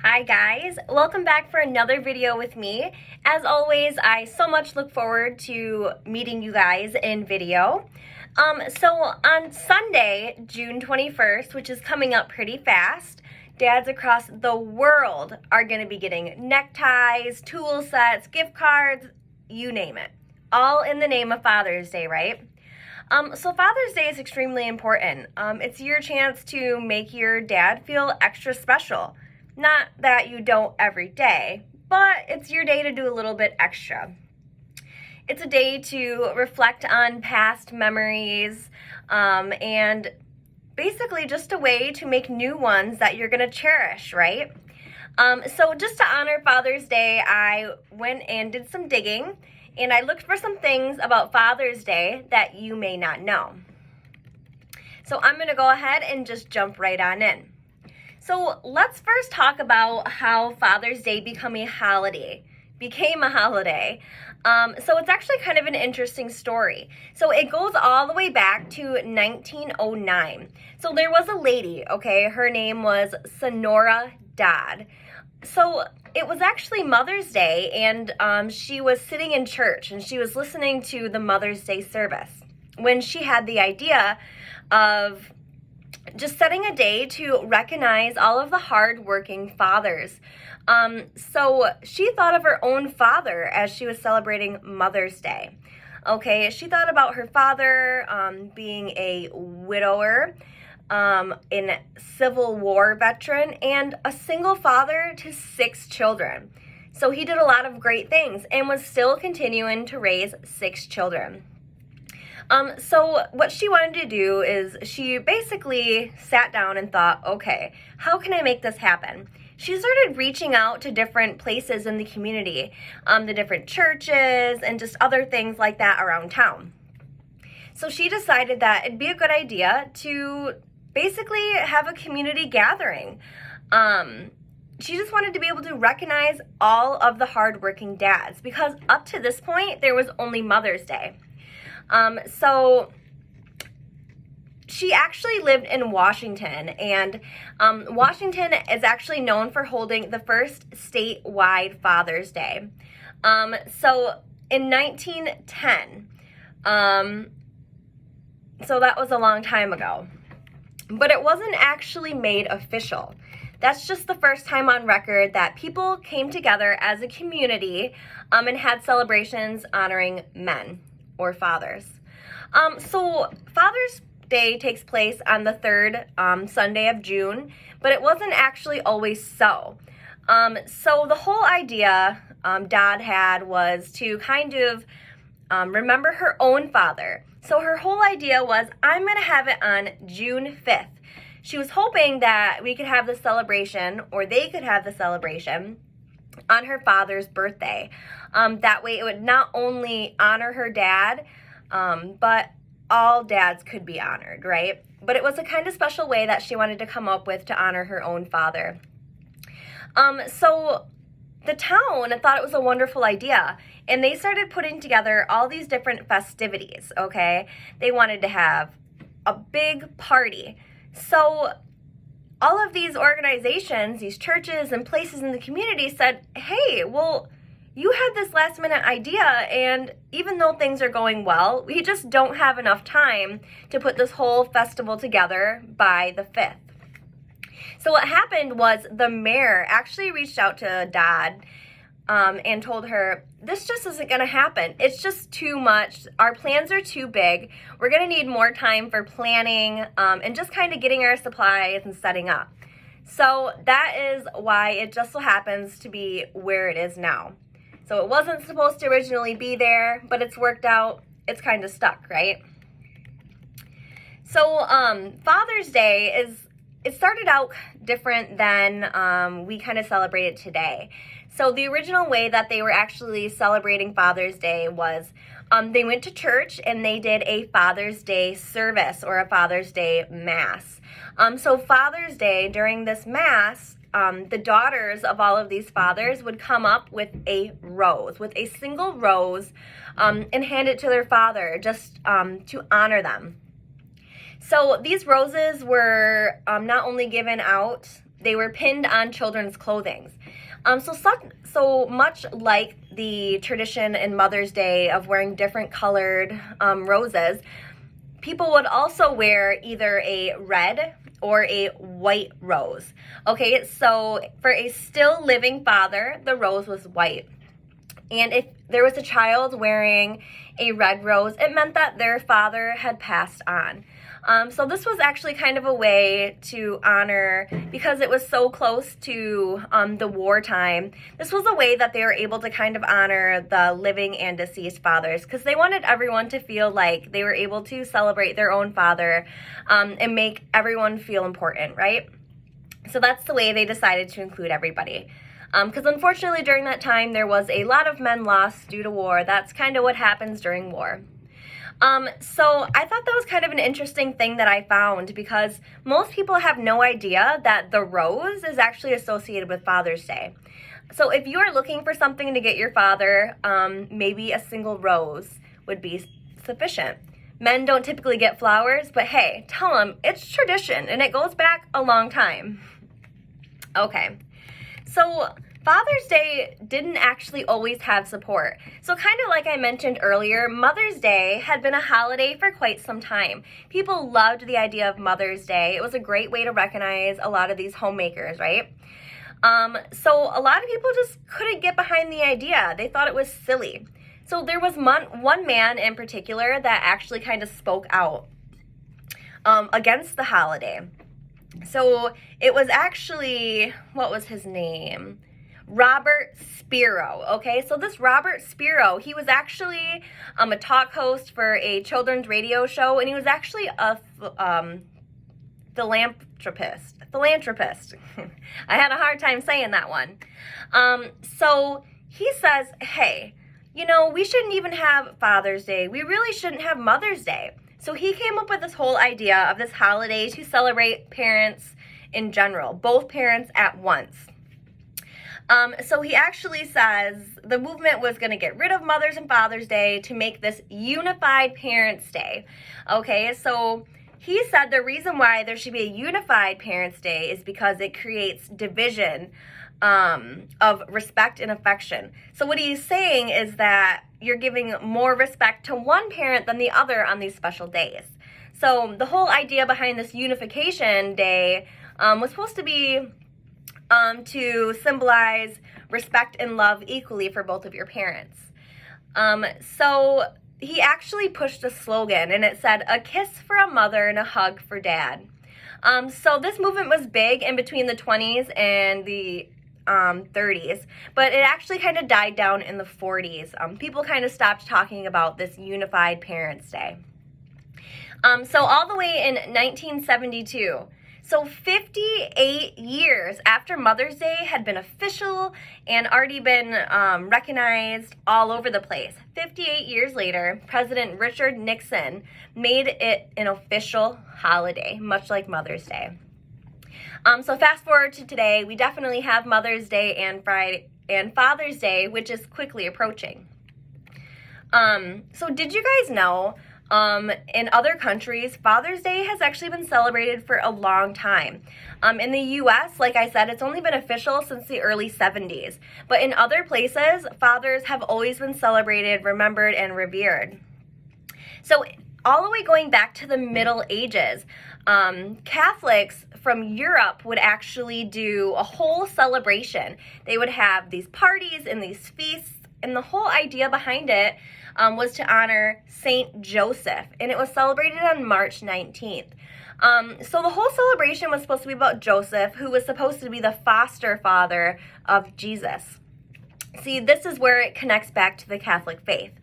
Hi guys, welcome back for another video with me. As always, I so much look forward to meeting you guys in video. So on Sunday, June 21st, which is coming up pretty fast, dads across the world are going to be getting neckties, tool sets, gift cards, you name it. All in the name of Father's Day, right? So Father's Day is extremely important. It's your chance to make your dad feel extra special. Not that you don't every day, but it's your day to do a little bit extra. It's a day to reflect on past memories and basically just a way to make new ones that you're going to cherish, right? So just to honor Father's Day, I went and did some digging, and I looked for some things about Father's Day that you may not know. So I'm going to go ahead and just jump right on in. So let's first talk about how Father's Day became a holiday. So it's actually kind of an interesting story. So it goes all the way back to 1909. So there was a lady, okay, her name was Sonora Dodd. So it was actually Mother's Day, and she was sitting in church and she was listening to the Mother's Day service when she had the idea of just setting a day to recognize all of the hardworking fathers. So she thought of her own father as she was celebrating Mother's Day. Okay, she thought about her father being a widower, a Civil War veteran, and a single father to 6 children. So he did a lot of great things and was still continuing to raise 6 children. So what she wanted to do is she basically sat down and thought, okay, how can I make this happen? She started reaching out to different places in the community, the different churches and just other things like that around town. So she decided that it'd be a good idea to basically have a community gathering. She just wanted to be able to recognize all of the hardworking dads because up to this point, there was only Mother's Day. So she actually lived in Washington, and Washington is actually known for holding the first statewide Father's Day. So in 1910, so that was a long time ago, but it wasn't actually made official. That's just the first time on record that people came together as a community and had celebrations honoring men or fathers. So Father's Day takes place on the third Sunday of June, but it wasn't actually always so. So the whole idea Dodd had was to kind of remember her own father. So her whole idea was, I'm going to have it on June 5th. She was hoping that we could have the celebration, or they could have the celebration, on her father's birthday. That way it would not only honor her dad, but all dads could be honored, right? But it was a kind of special way that she wanted to come up with to honor her own father. So the town thought it was a wonderful idea, and they started putting together all these different festivities, okay? They wanted to have a big party. So all of these organizations, these churches and places in the community said, hey, well, you had this last minute idea, and even though things are going well, we just don't have enough time to put this whole festival together by the 5th. So what happened was the mayor actually reached out to Dodd and told her, this just isn't going to happen. It's just too much. Our plans are too big. We're going to need more time for planning and just kind of getting our supplies and setting up. So that is why it just so happens to be where it is now. So it wasn't supposed to originally be there, but it's worked out. It's kind of stuck, right? So Father's Day it started out different than we kind of celebrate it today. So the original way that they were actually celebrating Father's Day was they went to church and they did a Father's Day service or a Father's Day Mass. So Father's Day, during this Mass, the daughters of all of these fathers would come up with a rose, with a single rose, and hand it to their father just to honor them. So these roses were not only given out they were pinned on children's clothing. So much like the tradition in Mother's Day of wearing different colored roses, people would also wear either a red or a white rose. Okay, so for a still living father, the rose was white. And if there was a child wearing a red rose, it meant that their father had passed on. So this was actually kind of a way to honor, because it was so close to the wartime, this was a way that they were able to kind of honor the living and deceased fathers, because they wanted everyone to feel like they were able to celebrate their own father and make everyone feel important, right? So that's the way they decided to include everybody. Because unfortunately during that time there was a lot of men lost due to war. That's kind of what happens during war. So I thought that was kind of an interesting thing that I found, because most people have no idea that the rose is actually associated with Father's Day. So if you are looking for something to get your father, maybe a single rose would be sufficient. Men don't typically get flowers, but hey, tell them it's tradition and it goes back a long time. Okay, so Father's Day didn't actually always have support. So kind of like I mentioned earlier, Mother's Day had been a holiday for quite some time. People loved the idea of Mother's Day. It was a great way to recognize a lot of these homemakers, right? So a lot of people just couldn't get behind the idea. They thought it was silly. So there was one man in particular that actually kind of spoke out against the holiday. So it was actually, what was his name? Robert Spiro. Okay, so this Robert Spiro, he was actually a talk host for a children's radio show, and he was actually a philanthropist. I had a hard time saying that one. So he says, hey, you know, we shouldn't even have Father's Day. We really shouldn't have Mother's Day. So he came up with this whole idea of this holiday to celebrate parents in general, both parents at once. So he actually says the movement was going to get rid of Mother's and Father's Day to make this unified Parents' Day. Okay, so he said the reason why there should be a unified Parents' Day is because it creates division of respect and affection. So what he's saying is that you're giving more respect to one parent than the other on these special days. So the whole idea behind this unification day was supposed to be to symbolize respect and love equally for both of your parents. So he actually pushed a slogan, and it said, "A kiss for a mother and a hug for dad." So this movement was big in between the 20s and the 30s, but it actually kind of died down in the 40s. People kind of stopped talking about this unified Parents' Day. So all the way in 1972, so 58 years after Mother's Day had been official and already been recognized all over the place, 58 years later, President Richard Nixon made it an official holiday, much like Mother's Day. So fast forward to today, we definitely have Mother's Day and Father's Day, which is quickly approaching. So did you guys know in other countries, Father's Day has actually been celebrated for a long time. In the US, like I said, it's only been official since the early 70s. But in other places, fathers have always been celebrated, remembered, and revered. So all the way going back to the Middle Ages, Catholics from Europe would actually do a whole celebration. They would have these parties and these feasts, and the whole idea behind it was to honor Saint Joseph, and it was celebrated on March 19th. So the whole celebration was supposed to be about Joseph, who was supposed to be the foster father of Jesus. See, this is where it connects back to the Catholic faith.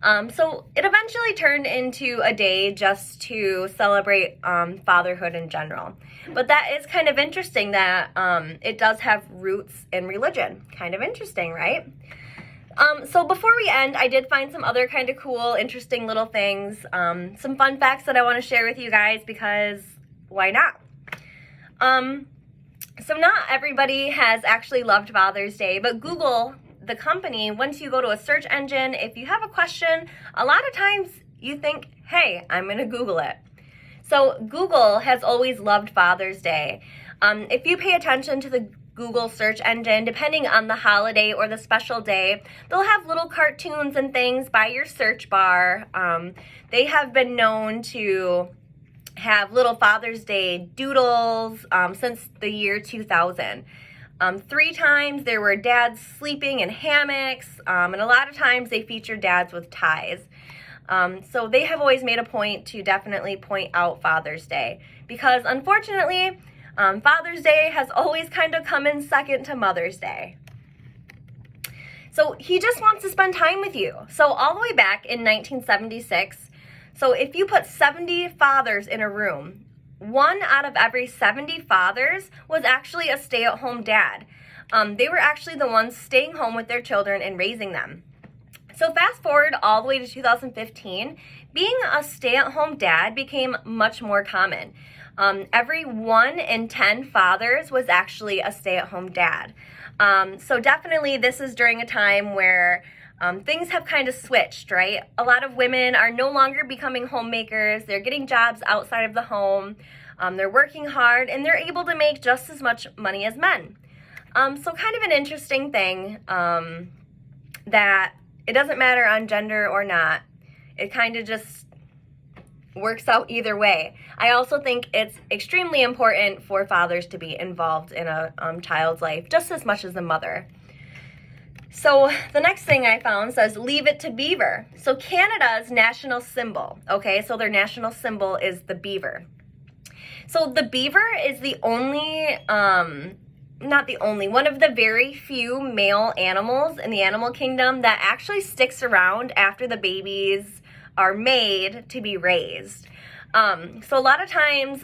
So it eventually turned into a day just to celebrate fatherhood in general. But that is kind of interesting that it does have roots in religion. Kind of interesting, right? So before we end, I did find some other kind of cool, interesting little things, some fun facts that I want to share with you guys, because why not? So not everybody has actually loved Father's Day, but Google, the company, once you go to a search engine, if you have a question, a lot of times you think, hey, I'm going to Google it. So Google has always loved Father's Day. If you pay attention to the Google search engine, depending on the holiday or the special day, they'll have little cartoons and things by your search bar. They have been known to have little Father's Day doodles since the year 2000. 3 times there were dads sleeping in hammocks, and a lot of times they feature dads with ties. So they have always made a point to definitely point out Father's Day, because unfortunately, Father's Day has always kind of come in second to Mother's Day. So he just wants to spend time with you. So all the way back in 1976, so if you put 70 fathers in a room, 1 out of every 70 fathers was actually a stay-at-home dad. They were actually the ones staying home with their children and raising them. So fast forward all the way to 2015, being a stay-at-home dad became much more common. Every 1 in 10 fathers was actually a stay-at-home dad. So definitely this is during a time where things have kind of switched, right? A lot of women are no longer becoming homemakers. They're getting jobs outside of the home. They're working hard, and they're able to make just as much money as men. So kind of an interesting thing that it doesn't matter on gender or not. It kind of just works out either way. I also think it's extremely important for fathers to be involved in a child's life just as much as the mother. So the next thing I found says, leave it to beaver. So Canada's national symbol, okay, so their national symbol is the beaver. So the beaver is the only, not the only, one of the very few male animals in the animal kingdom that actually sticks around after the babies are made to be raised. So a lot of times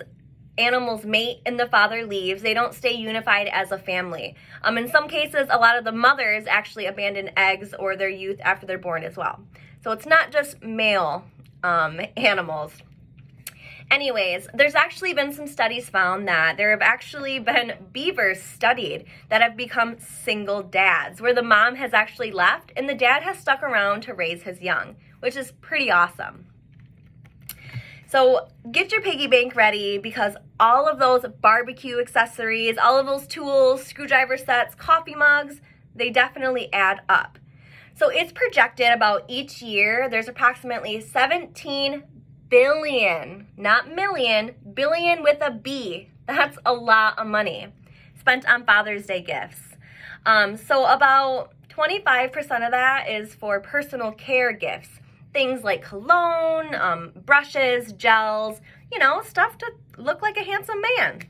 animals mate and the father leaves. They don't stay unified as a family. In some cases, a lot of the mothers actually abandon eggs or their youth after they're born as well. So it's not just male animals. Anyways, there's actually been some studies found that there have actually been beavers studied that have become single dads, where the mom has actually left and the dad has stuck around to raise his young, which is pretty awesome. So get your piggy bank ready, because all of those barbecue accessories, all of those tools, screwdriver sets, coffee mugs, they definitely add up. So it's projected about each year there's approximately 17 billion, not million, billion with a B. That's a lot of money spent on Father's Day gifts. So about 25% of that is for personal care gifts. Things like cologne, brushes, gels, you know, stuff to look like a handsome man.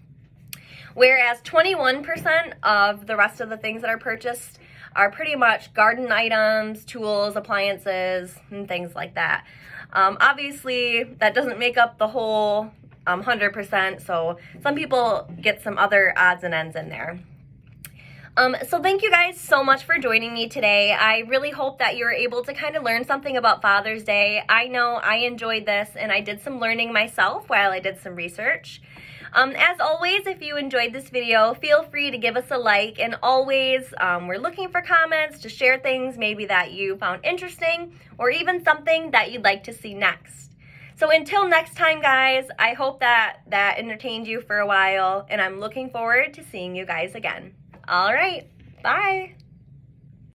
Whereas 21% of the rest of the things that are purchased are pretty much garden items, tools, appliances, and things like that. Obviously, that doesn't make up the whole 100%, so some people get some other odds and ends in there. So thank you guys so much for joining me today. I really hope that you were able to kind of learn something about Father's Day. I know I enjoyed this, and I did some learning myself while I did some research. As always, if you enjoyed this video, feel free to give us a like, and always, we're looking for comments to share things maybe that you found interesting, or even something that you'd like to see next. So until next time, guys, I hope that entertained you for a while, and I'm looking forward to seeing you guys again. All right, bye.